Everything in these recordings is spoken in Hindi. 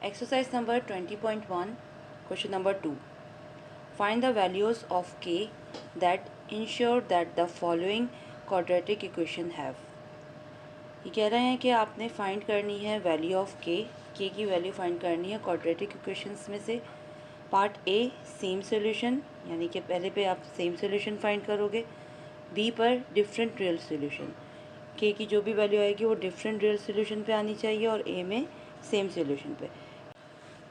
Exercise number 20.1, question number 2. Find the values of k that ensure that the following quadratic equation have. ये कह रहे हैं कि आपने फाइंड करनी है वैल्यू ऑफ के की वैल्यू फाइंड करनी है क्वाड्रेटिक इक्वेशंस में से। पार्ट ए सेम सोल्यूशन, यानी कि पहले पे आप सेम सोल्यूशन फाइंड करोगे। बी पर डिफरेंट रियल सोल्यूशन, के की जो भी वैल्यू आएगी वो डिफरेंट रियल सोल्यूशन पे आनी चाहिए, और ए में सेम सोल्यूशन पे।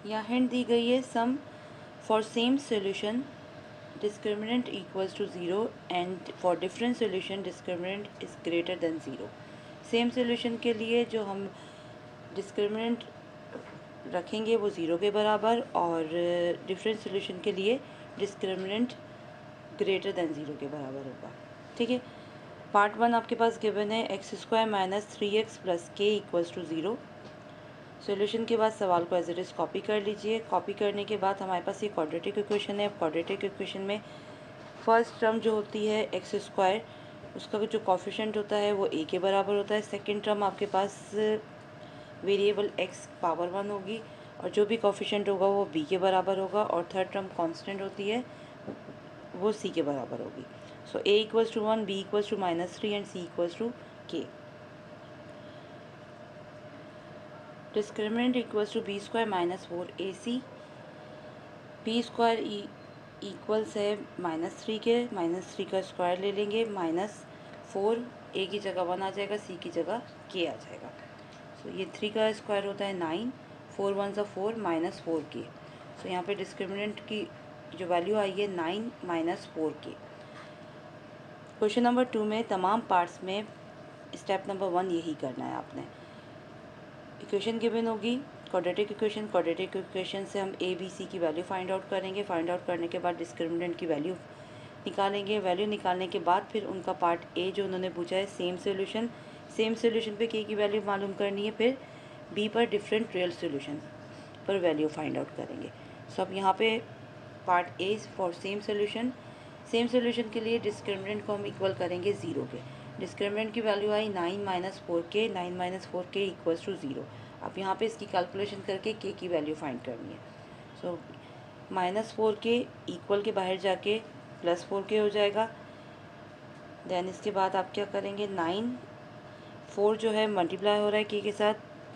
यहाँ हिंट दी गई है some for same solution discriminant equals to 0 and for different solution discriminant is greater than 0। Same solution के लिए जो हम डिस्क्रिमिनेंट रखेंगे वो 0 के बराबर, और डिफरेंट सोल्यूशन के लिए डिस्क्रिमिनेंट ग्रेटर देन 0 के बराबर होगा। ठीक है। पार्ट 1 आपके पास गिवन है x² - 3x + k = 0। सॉल्यूशन के बाद सवाल को एज इट इज़ कॉपी कर लीजिए। कॉपी करने के बाद हमारे पास ये क्वाड्रेटिक इक्वेशन है। क्वाड्रेटिक इक्वेशन में फर्स्ट टर्म जो होती है x², उसका जो कोफिशिएंट होता है वो a के बराबर होता है। सेकंड टर्म आपके पास वेरिएबल x पावर 1 होगी, और जो भी कोफिशिएंट होगा वो b के बराबर होगा, और थर्ड टर्म कांस्टेंट होती है वो c के बराबर होगी। So a = 1, b = -3 and c = k। Discriminant equals to b² - 4ac। b² equals है -3 के, -3 का स्क्वायर ले लेंगे, -4 a की जगह 1 आ जाएगा, c की जगह k आ जाएगा। सो ये 3 का स्क्वायर होता है 9, 4 1 = 4, -4k। सो यहाँ पे डिस्क्रिमिनेंट की जो वैल्यू आई है 9 - 4k। क्वेश्चन नंबर 2 में तमाम पार्ट्स में स्टेप नंबर 1 यही करना है आपने। इक्वेशन गिवन होगी क्वाड्रेटिक इक्वेशन से हम ए बी सी की वैल्यू फाइंड आउट करेंगे। फाइंड आउट करने के बाद डिस्क्रिमिनेंट की वैल्यू निकालेंगे। वैल्यू निकालने के बाद फिर उनका पार्ट ए जो उन्होंने पूछा है सेम सोल्यूशन पे के की वैल्यू मालूम करनी है। फिर बी पर डिफरेंट रियल सोल्यूशन पर वैल्यू फाइंड आउट करेंगे। सो अब यहाँ पे part A for same solution के लिए डिस्क्रिमिनेंट को हम इक्वल करेंगे 0 के। डिस्क्रिमिनेंट की वैल्यू आई 9 - 4k, 9 - 4k = 0। अब यहाँ पे इसकी कैलकुलेशन करके के की वैल्यू फाइंड करनी है। सो -4k इक्वल के बाहर जाके +4k हो जाएगा। देन इसके बाद आप क्या करेंगे, 4 जो है मल्टीप्लाई हो रहा है के साथ,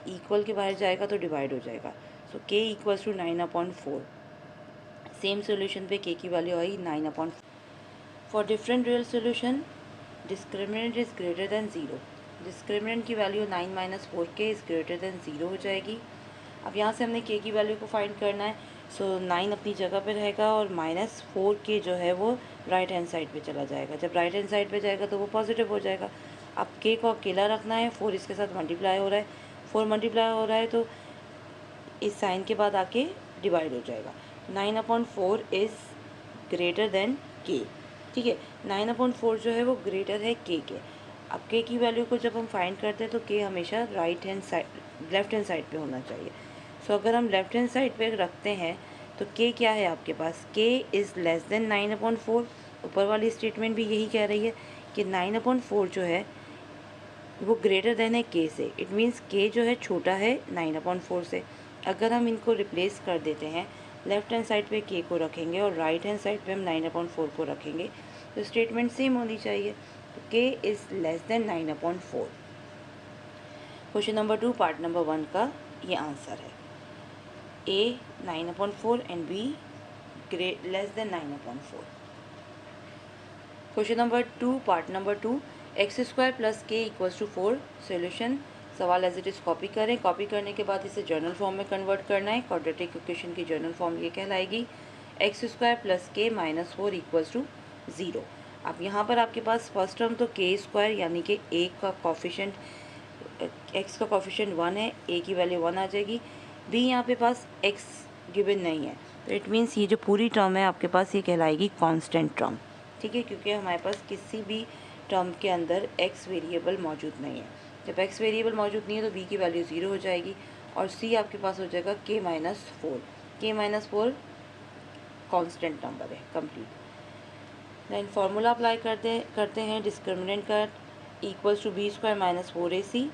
इक्वल के बाहर जाएगा तो डिवाइड हो जाएगा। So k = 9/4। सेम सोल्यूशन पे के की वैल्यू आई 9/4। For different real solution discriminant is greater than 0। Discriminant की value 9 - 4k is greater than 0 हो जाएगी। अब यहाँ से हमने k की वैल्यू को फाइंड करना है। सो 9 अपनी जगह पे रहेगा, और -4k जो है वो राइट हैंड साइड पे चला जाएगा। जब राइट हैंड साइड पे जाएगा तो वो पॉजिटिव हो जाएगा। अब k को अकेला रखना है, 4 इसके साथ मल्टीप्लाई हो रहा है, 4 मल्टीप्लाई हो रहा है तो इस साइन के बाद आके डिवाइड हो जाएगा। 9/4 इज़ ग्रेटर देन k। ठीक है, 9/4 जो है वो ग्रेटर है k के। अब k की वैल्यू को जब हम फाइंड करते हैं तो k हमेशा लेफ्ट हैंड साइड पे होना चाहिए। सो अगर हम लेफ्ट हैंड साइड पे रखते हैं तो k क्या है आपके पास, k इज़ लेस देन 9/4। ऊपर वाली स्टेटमेंट भी यही कह रही है कि 9/4 जो है वो ग्रेटर देन है k से। इट मीन्स k जो है छोटा है 9/4 से। अगर हम इनको रिप्लेस कर देते हैं, लेफ्ट हैंड साइड पे k को रखेंगे और राइट हैंड साइड पे हम 9/4 को रखेंगे, तो स्टेटमेंट सेम होनी चाहिए। तो k is less than 9/4। Question number 2 part number 1 का ये आंसर है। a 9/4 and b less than 9/4। Question number 2 part number 2 x² + k = 4। Solution सवाल एज इट इज़ कॉपी करें। कॉपी करने के बाद इसे जर्नल फॉर्म में कन्वर्ट करना है। क्वाड्रेटिक इक्वेशन की जर्नल फॉर्म ये कहलाएगी x² + k - 4 = 0। अब यहाँ पर आपके पास फर्स्ट टर्म तो k² यानी कि a का कोफिशिएंट, x का कोफिशिएंट 1 है, a की वैल्यू 1 आ जाएगी। b यहाँ पे पास x गिवन नहीं है, तो इट मीन्स ये जो पूरी टर्म है आपके पास ये कहलाएगी कांस्टेंट टर्म। ठीक है, क्योंकि हमारे पास किसी भी टर्म के अंदर x वेरिएबल मौजूद नहीं है। जब x वेरिएबल मौजूद नहीं है तो b की वैल्यू 0 हो जाएगी, और c आपके पास हो जाएगा k - 4। k - 4 कांस्टेंट नंबर है। कंप्लीट। देन फार्मूला अप्लाई करते हैं डिस्क्रिमिनेंट का equals to b² - 4ac।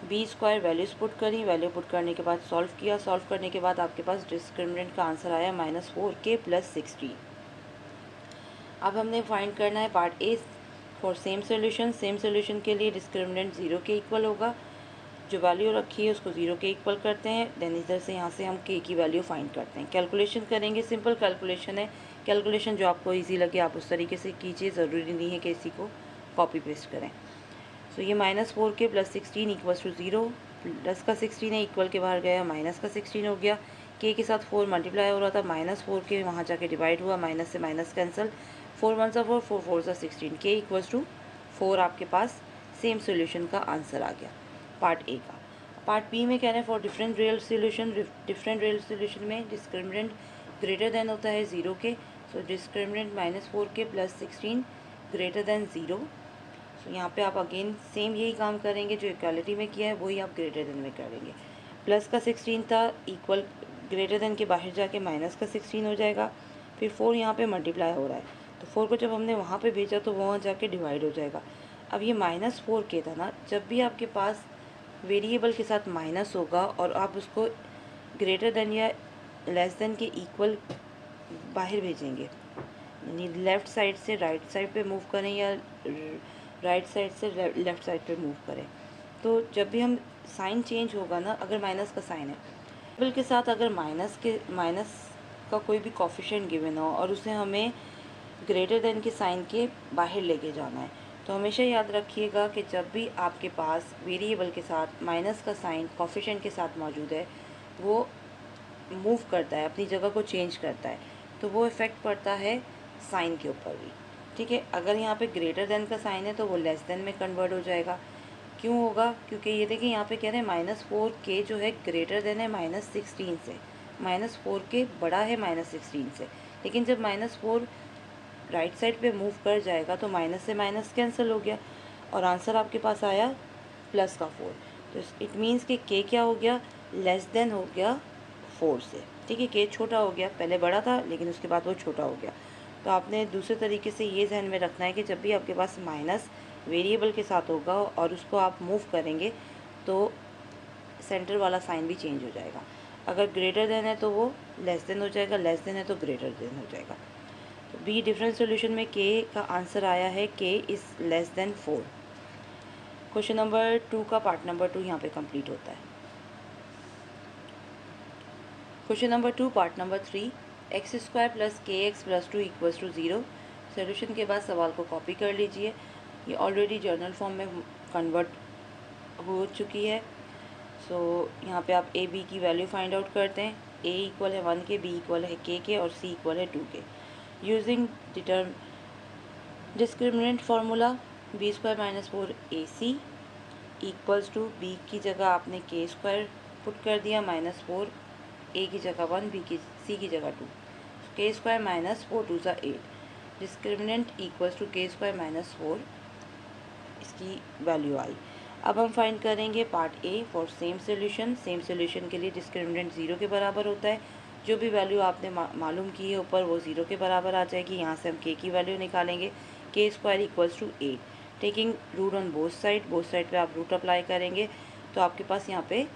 B square values put करी, वैल्यू पुट करने के बाद सॉल्व किया, सॉल्व करने के बाद आपके पास डिस्क्रिमिनेंट का आंसर आया -4k + 16। अब हमने फाइंड करना है part A for same solution. Same solution के लिए डिस्क्रिमिनेंट 0 के इक्वल होगा, जो वैल्यू रखी है उसको 0 के इक्वल करते हैं, देन इधर से यहाँ से हम k की वैल्यू फाइंड करते हैं। कैलकुलेशन करेंगे, सिंपल कैलकुलेशन है। कैलकुलेशन जो आपको इजी लगे आप उस तरीके से कीजिए, ज़रूरी नहीं है कि इसी को कॉपी पेस्ट करें। सो ये -4k + 16 = 0, प्लस का 16 है, इक्वल के बाहर गया, माइनस का 16 हो गया, k के साथ 4 मल्टीप्लाई हो रहा था, -4k वहाँ जाके डिवाइड हुआ, माइनस से माइनस कैंसिल, 4 1 सा 4, 4 4 सा 16, k = 4 आपके पास सेम सोल्यूशन का आंसर आ गया पार्ट ए का। पार्ट बी में कह रहे हैं for different real solution. Different real solution में डिस्क्रिमिनेंट ग्रेटर देन होता है 0 के, सो डिस्क्रिमिनेंट -4k + 16 ग्रेटर देन 0। सो यहाँ पे आप अगेन सेम यही काम करेंगे जो इक्वालिटी में किया है, वही आप ग्रेटर देन में करेंगे। प्लस का 16 था, इक्वल ग्रेटर देन के बाहर जाके माइनस का 16 हो जाएगा, फिर 4 यहाँ पे मल्टीप्लाई हो रहा है, तो 4 को जब हमने वहाँ पे भेजा तो वहाँ जाके डिवाइड हो जाएगा। अब ये -4k था ना, जब भी आपके पास वेरिएबल के साथ माइनस होगा और आप उसको ग्रेटर देन या लेस देन के इक्वल बाहर भेजेंगे, यानी लेफ़्ट साइड से राइट साइड पे मूव करें या राइट साइड से लेफ़्ट साइड पे मूव करें, तो जब भी हम साइन चेंज होगा ना, अगर माइनस का साइन है वेरिएबल के साथ, अगर माइनस का कोई भी कोफिशिएंट गिवन हो और उसे हमें ग्रेटर देन के साइन के बाहर लेके जाना है, तो हमेशा याद रखिएगा कि जब भी आपके पास वेरिएबल के साथ माइनस का साइन कोफिशिएंट के साथ मौजूद है, वो मूव करता है, अपनी जगह को चेंज करता है, तो वो इफ़ेक्ट पड़ता है साइन के ऊपर भी। ठीक है, अगर यहाँ पे ग्रेटर देन का साइन है तो वो लेस देन में कन्वर्ट हो जाएगा। क्यों होगा? क्योंकि ये देखिए यहाँ पे कह रहे हैं -4k जो है ग्रेटर देन है -16 से, -4k बड़ा है -16 से, लेकिन जब -4 राइट साइड पे मूव कर जाएगा तो माइनस से माइनस कैंसिल हो गया और आंसर आपके पास आया प्लस का 4। तो इट मीन्स कि k क्या हो गया? लेस देन हो गया 4 से। ठीक है, k छोटा हो गया, पहले बड़ा था लेकिन उसके बाद वो छोटा हो गया। तो आपने दूसरे तरीके से ये ध्यान में रखना है कि जब भी आपके पास माइनस वेरिएबल के साथ होगा और उसको आप मूव करेंगे तो सेंटर वाला साइन भी चेंज हो जाएगा। अगर ग्रेटर देन है तो वो लेस देन हो जाएगा, लेस देन है तो ग्रेटर देन हो जाएगा। तो बी डिफरेंट सोल्यूशन में k का आंसर आया है k is less than 4। Question number 2 का पार्ट नंबर 2 यहाँ पे कंप्लीट होता है। Question number 2 part number 3, x² + kx + 2 = 0। Solution के बाद सवाल को कॉपी कर लीजिए, ये ऑलरेडी जर्नल फॉर्म में कन्वर्ट हो चुकी है। सो यहाँ पे आप a b की वैल्यू फाइंड आउट करते हैं। a इक्वल है 1 के, b इक्वल है k के और c इक्वल है 2 के। Using discriminant formula b² - 4ac equals to b की जगह आपने k² पुट कर दिया, -4, a की जगह 1, c की जगह 2, k² - 4 2 सा 8। डिस्क्रिमिनेंट इक्वल्स टू k² - 4, इसकी वैल्यू आई। अब हम फाइंड करेंगे part A for same solution. Same solution के लिए डिस्क्रिमिनेंट 0 के बराबर होता है, जो भी वैल्यू आपने मालूम की है ऊपर वो 0 के बराबर आ जाएगी। यहाँ से हम k की वैल्यू निकालेंगे, k² = 8, taking root on both side पे आप रूट अप्लाई करेंगे तो आपके पास यहाँ पे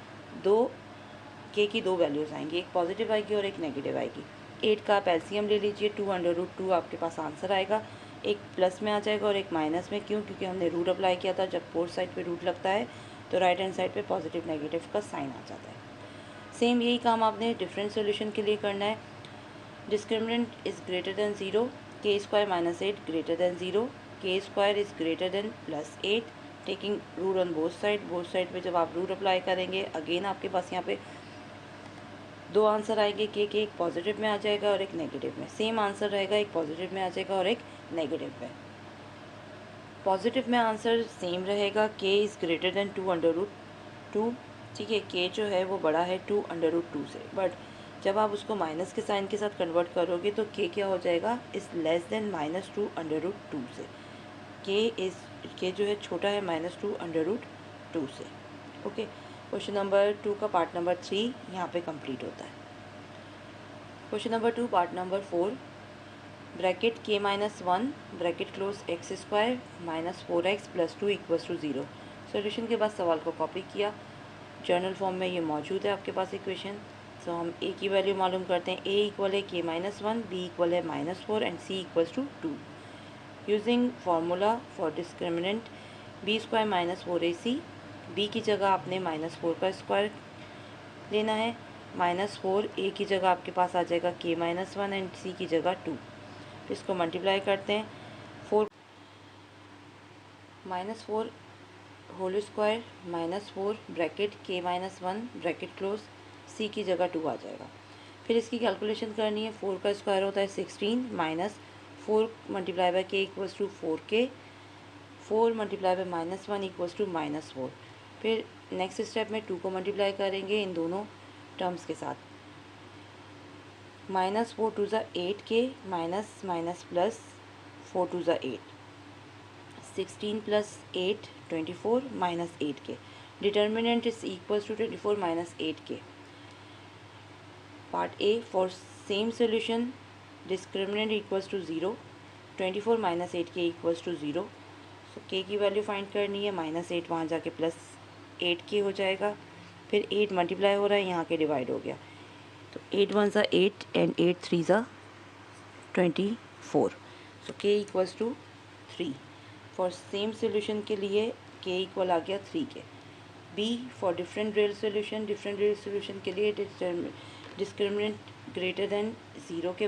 k की दो वैल्यूज़ आएंगी, एक पॉजिटिव आएगी और एक नेगेटिव आएगी। 8 का आप एलसीएम ले लीजिए, 2√2 आपके पास आंसर आएगा। एक प्लस में आ जाएगा और एक माइनस में, क्यों? क्योंकि हमने रूट अप्लाई किया था। जब फोर्थ साइड पे रूट लगता है तो राइट हैंड साइड पे पॉजिटिव नेगेटिव का साइन आ जाता है। सेम यही काम आपने डिफरेंट सोल्यूशन के लिए करना है। Discriminant is greater than 0, k² - 8 greater than 0, k² is greater than +8, taking root on both side पे जब आप रूट अप्लाई करेंगे अगेन आपके पास यहाँ पे दो आंसर आएंगे, के एक पॉजिटिव में आ जाएगा और एक नेगेटिव में। सेम आंसर रहेगा, एक पॉजिटिव में आ जाएगा और एक नेगेटिव में। पॉजिटिव में आंसर सेम रहेगा, k इज़ ग्रेटर देन 2√2। ठीक है, k जो है वो बड़ा है 2√2 से, बट जब आप उसको माइनस के साइन के साथ कन्वर्ट करोगे तो k क्या हो जाएगा? इज़ लेस देन -2√2 से। k जो है छोटा है -2√2 से। ओके, क्वेश्चन नंबर 2 का पार्ट नंबर 3 यहाँ पे कंप्लीट होता है। Question number 2 part number 4, bracket k - 1 bracket close x² - 4x + 2 = 0। Solution के बाद सवाल को कॉपी किया, जर्नल फॉर्म में ये मौजूद है आपके पास इक्वेशन। सो हम ए की वैल्यू मालूम करते हैं। ए इक्वल है k-1, बी इक्वल है -4 and C equals to 2। Using formula for discriminant b² - 4ac, B की जगह आपने -4 का स्क्वायर लेना है, -4 ए की जगह आपके पास आ जाएगा k-1 एंड सी की जगह 2। इसको मल्टीप्लाई करते हैं, 4 -4 whole square -4 bracket k-1 bracket close, C की जगह 2 आ जाएगा। फिर इसकी कैलकुलेशन करनी है। 4 का स्क्वायर होता है 16 -4 multiply by k equals to 4k, 4 multiply by -1 equals to -4। फिर नेक्स्ट स्टेप में 2 को मल्टीप्लाई करेंगे इन दोनों टर्म्स के साथ। -4 टू ज़ा 8k माइनस प्लस 4 टू ज़ा 8, 16 plus 8 24 minus 8k। Determinant is equals to 24 minus 8k। Part A, for same solution discriminant equals to 0, 24 minus 8k equals to 0। So k की वैल्यू फाइंड करनी है, -8 वहाँ जाके +8k हो जाएगा। फिर 8 मल्टीप्लाई हो रहा है, यहाँ के डिवाइड हो गया, तो 8 1 ज़ा 8 एंड 8 3 ज़ा 24। So k equals to 3। For same solution के लिए k इक्वल आ गया 3k। B, for different real solution के लिए डिस्क्रिमिनेंट ग्रेटर देन 0 के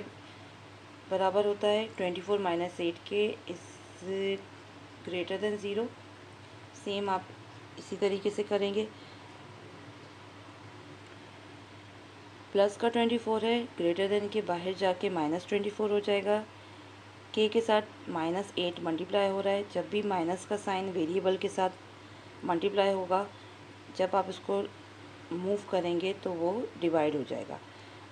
बराबर होता है। 24 minus 8k is greater than 0। Same आप इसी तरीके से करेंगे। प्लस का 24 है, ग्रेटर देन के बाहर जाके -24 हो जाएगा। k के साथ -8 मल्टीप्लाई हो रहा है। जब भी माइनस का साइन वेरिएबल के साथ मल्टीप्लाई होगा, जब आप इसको मूव करेंगे तो वो डिवाइड हो जाएगा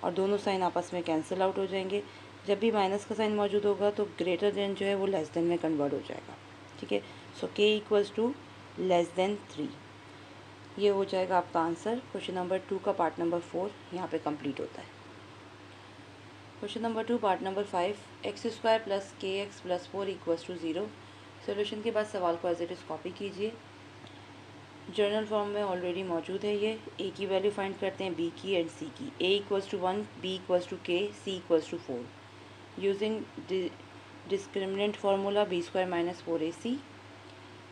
और दोनों साइन आपस में कैंसिल आउट हो जाएंगे। जब भी माइनस का साइन मौजूद होगा तो ग्रेटर देन जो है वो लेस देन में कन्वर्ट हो जाएगा। ठीक है, so k equals to less than 3। ये हो जाएगा आपका आंसर। क्वेश्चन नंबर 2 का पार्ट नंबर 4 यहाँ पे कंप्लीट होता है। Question number 2 part number 5, x² plus kx plus 4 equals to 0। Solution के बाद सवाल को एज इट इज़ कॉपी कीजिए। जर्नल फॉर्म में ऑलरेडी मौजूद है ये। ए की वैल्यू फाइंड करते हैं, बी की एंड सी की। A equals to 1, B equals to k, C equals to 4। Using discriminant formula b² - 4ac,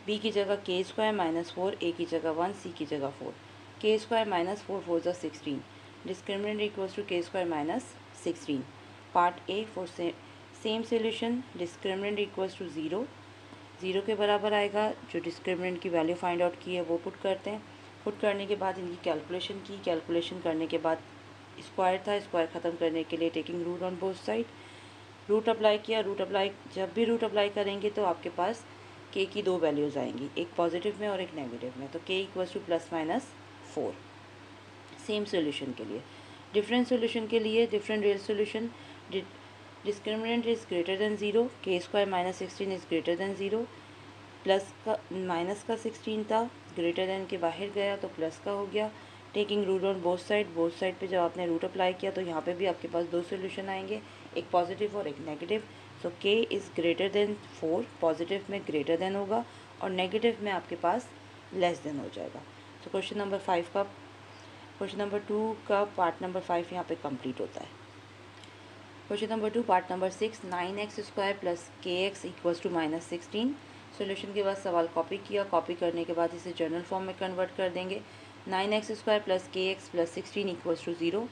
B की जगह k² - 4, ए की जगह 1, सी की जगह 4। k² - 4 4 ज़ा 16, discriminant equals to k² - 16। Part A, for same solution discriminant equals to 0, 0 के बराबर आएगा। जो डिस्क्रिमिनेंट की वैल्यू फाइंड आउट की है वो पुट करते हैं। पुट करने के बाद इनकी कैलकुलेशन की। कैलकुलेशन करने के बाद स्क्वायर था, स्क्वायर ख़त्म करने के लिए taking root on both side, root apply किया। जब भी रूट अप्लाई करेंगे तो आपके पास k की 2 वैल्यूज़ आएंगी, एक पॉजिटिव में और एक नेगेटिव में। तो k equals to +-4 same solution के लिए। डिफरेंट सोल्यूशन के लिए, different real solution, discriminant is greater than 0, k² - 16 is greater than 0। Plus का माइनस का 16 था, ग्रेटर देन के बाहर गया तो प्लस का हो गया। Taking root on both side पे जब आपने रूट अप्लाई किया तो यहाँ पे भी आपके पास 2 सोल्यूशन आएंगे, एक पॉजिटिव और एक negative. So k is greater than 4, positive में ग्रेटर देन होगा और नेगेटिव में आपके पास लेस देन हो जाएगा। तो क्वेश्चन नंबर 2 का पार्ट नंबर 5 यहाँ पे कंप्लीट होता है। Question number 2 part number 6, 9x² plus kx equals to -16। Solution के बाद सवाल कॉपी किया। कॉपी करने के बाद इसे जर्नल फॉर्म में कन्वर्ट कर देंगे। 9x² plus kx plus 16 equals to 0।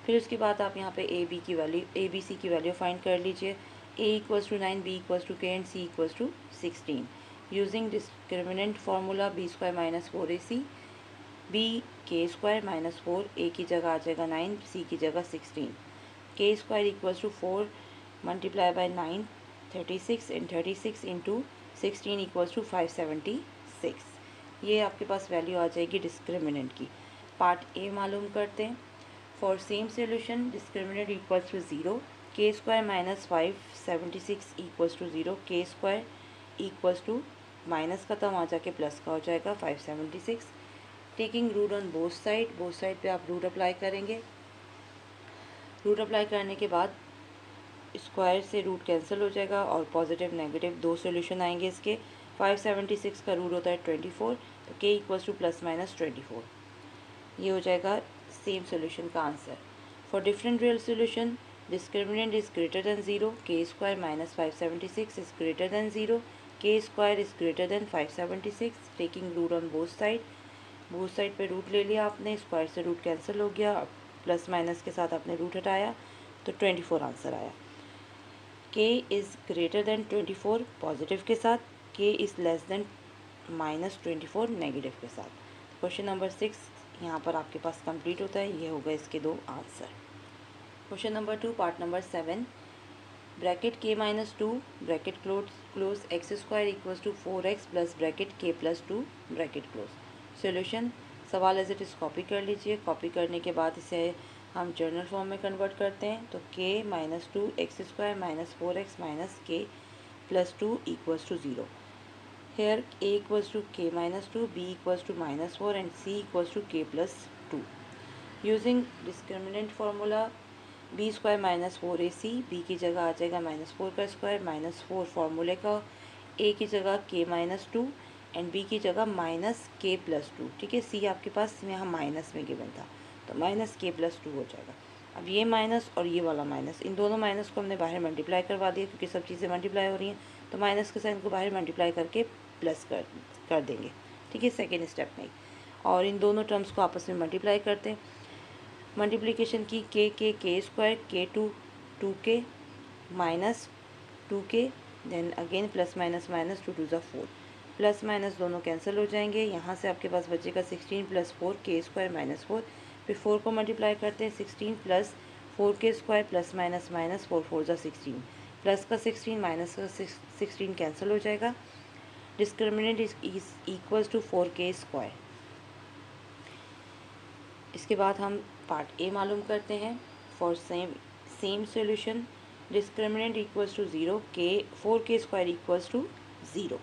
फिर उसके बाद आप यहाँ पे ए बी सी की वैल्यू फाइंड कर लीजिए। a equals to 9, b equals to k and c equals to 16। Using discriminant formula b² - 4ac, b k² - 4, a की जगह आ जाएगा 9, c की जगह 16। k² equals to 4 multiply by 9 36 and 36 into 16 equals to 576। ये आपके पास वैल्यू आ जाएगी डिस्क्रिमिनेंट की। पार्ट ए मालूम करते हैं। For same solution discriminant equals to 0, k² - 576 equals to 0, k² equals to minus का तम आ जाके प्लस का हो जाएगा 576। Taking root on both side पे आप रूट अप्लाई करेंगे। रूट अप्लाई करने के बाद स्क्वायर से रूट कैंसिल हो जाएगा और पॉजिटिव नेगेटिव 2 सोल्यूशन आएंगे इसके। 576 का रूट होता है 24, तो k equals to plus minus 24, ये हो जाएगा सेम सोल्यूशन का answer. For different real solution discriminant is greater than 0, k square minus 576 is greater than 0, k square is greater than 576, taking root on both side पे रूट ले लिया आपने, स्क्वायर से रूट कैंसिल हो गया, प्लस माइनस के साथ आपने रूट हटाया तो 24 आंसर आया। k is greater then 24 positive के साथ, k is less than minus 24 negative के साथ। क्वेश्चन नंबर 6 यहाँ पर आपके पास कंप्लीट होता है। ये हो गए इसके दो answer. Question number 2 part number 7, bracket k minus 2 bracket close x square equals to 4x plus bracket k plus 2 bracket close. Solution, सवाल एज इट इज़ कॉपी कर लीजिए। कॉपी करने के बाद इसे हम जर्नल फॉर्म में कन्वर्ट करते हैं। तो k minus 2 x square minus 4x minus k plus 2 equals to 0। Here a equals to k minus 2, b equals to minus 4 and c equals to k plus 2। Using discriminant formula b square minus 4ac, b की जगह आ जाएगा माइनस 4 का स्क्वायर, माइनस 4 फार्मूले का, a की जगह k माइनस 2 एंड b की जगह माइनस k प्लस 2। ठीक है, c आपके पास यहाँ माइनस में गिवन था तो माइनस k प्लस 2 हो जाएगा। अब ये माइनस और ये वाला माइनस, इन दोनों माइनस को हमने बाहर मल्टीप्लाई करवा दिया क्योंकि सब चीज़ें मल्टीप्लाई हो रही हैं, तो माइनस के साइन को बाहर मल्टीप्लाई करके प्लस कर देंगे। ठीक है, सेकेंड स्टेप में। और इन दोनों टर्म्स को आपस में मल्टीप्लाई करते हैं। मल्टीप्लिकेशन की k square k 2k minus 2k, then again plus minus minus 2 2 4, plus minus दोनों कैंसिल हो जाएंगे। यहाँ से आपके पास बचेगा 16 प्लस 4 k स्क्वायर माइनस 4, फिर 4 को मल्टीप्लाई करते हैं 16 plus 4k square plus minus minus 4 4 16, plus का 16 माइनस का 16 कैंसिल हो जाएगा। Discriminant is equals to 4k square. इसके बाद हम पार्ट ए मालूम करते हैं। For same solution discriminant equals to 0, k 4k square equals to 0।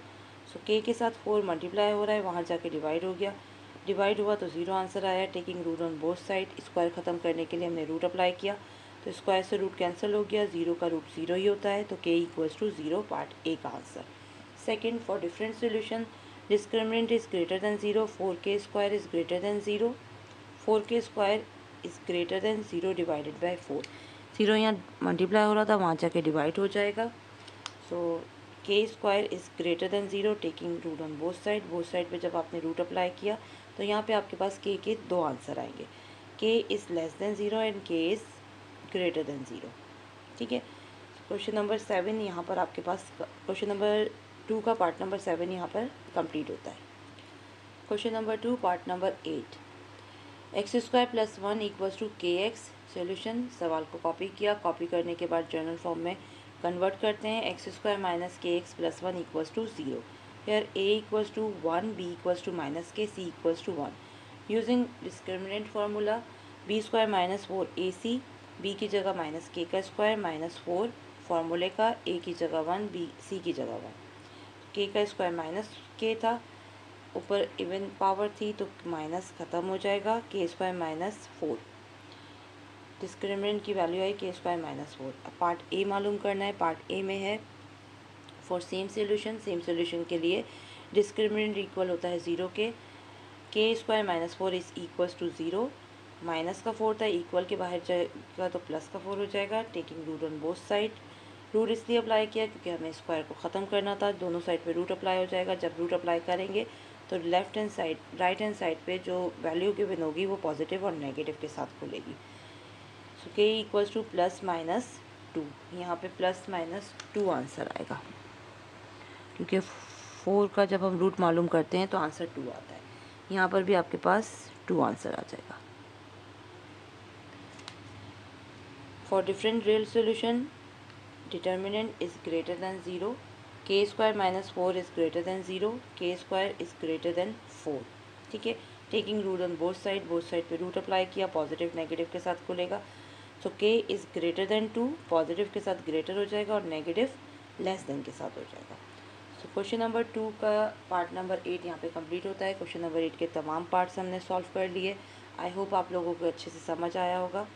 So k के साथ 4 मल्टीप्लाई हो रहा है, वहाँ जाके डिवाइड हो गया, डिवाइड हुआ तो 0 आंसर आया। Taking root on both side, square ख़त्म करने के लिए हमने रूट अप्लाई किया तो स्क्वायर से रूट कैंसिल हो गया, 0 का रूट 0 ही होता है, तो k equals to 0 part A का answer. Second, for different solution discriminant is greater than 0, 4k square is greater than 0, 4k square is greater than 0 divided by 4। 0 यहाँ मल्टीप्लाई हो रहा था, वहाँ जाके डिवाइड हो जाएगा। So k square is greater than 0, taking root on both side पे जब आपने रूट अप्लाई किया तो यहाँ पे आपके पास k के दो आंसर आएंगे, k is less than 0 and k is greater than 0। ठीक है, क्वेश्चन नंबर 7 यहाँ पर आपके पास, क्वेश्चन नंबर 2 का पार्ट नंबर 7 यहाँ पर कंप्लीट होता है। Question number 2 part number 8, x square plus 1 equals to k x. Solution, सवाल को कॉपी किया, कॉपी करने के बाद जर्नल फॉर्म में कन्वर्ट करते हैं। X square minus k x plus 1 equals to 0। Here a equals to 1, b equals to minus k, c equals to 1। Using discriminant formula b square minus 4ac, b की जगह माइनस के का स्क्वायर माइनस 4 फार्मूले का, a की जगह 1, b c की जगह 1। k का स्क्वायर माइनस के था, ऊपर इवन पावर थी तो माइनस ख़त्म हो जाएगा, k स्क्वायर माइनस 4। डिस्क्रिमिनेंट की वैल्यू आई k स्क्वायर माइनस 4। अब पार्ट ए मालूम करना है। पार्ट ए में है फॉर सेम सोल्यूशन के लिए डिस्क्रिमिनेंट इक्वल होता है 0 k, k square minus 4 is equals to 0, minus का 4 था, इक्वल के बाहर जाएगा तो प्लस का 4 हो जाएगा। Taking root on both side, root इसलिए अप्लाई किया क्योंकि हमें स्क्वायर को ख़त्म करना था, दोनों साइड पे रूट अप्लाई हो जाएगा। जब रूट अप्लाई करेंगे तो left hand side right hand side पे जो वैल्यू गिवन होगी वो पॉजिटिव और नेगेटिव के साथ खुलेगी। सो k equals to plus minus 2, यहाँ पे प्लस माइनस 2 आंसर आएगा क्योंकि 4 का जब हम रूट मालूम करते हैं तो आंसर 2 आता है। यहाँ पर भी आपके पास 2 आंसर आ जाएगा। For different real solution determinant is greater than 0, k square minus 4 is greater than 0, k square is greater than 4। ठीक है, taking root on both side पे रूट अप्लाई किया, पॉजिटिव नेगेटिव के साथ खुलेगा। So k is greater than 2, positive के साथ ग्रेटर हो जाएगा और नेगेटिव लेस देन के साथ हो जाएगा। सो क्वेश्चन नंबर 2 का पार्ट नंबर 8 यहाँ पे कंप्लीट होता है। क्वेश्चन नंबर 8 के तमाम पार्ट्स हमने सॉल्व कर लिए। आई होप आप लोगों को अच्छे से समझ आया होगा।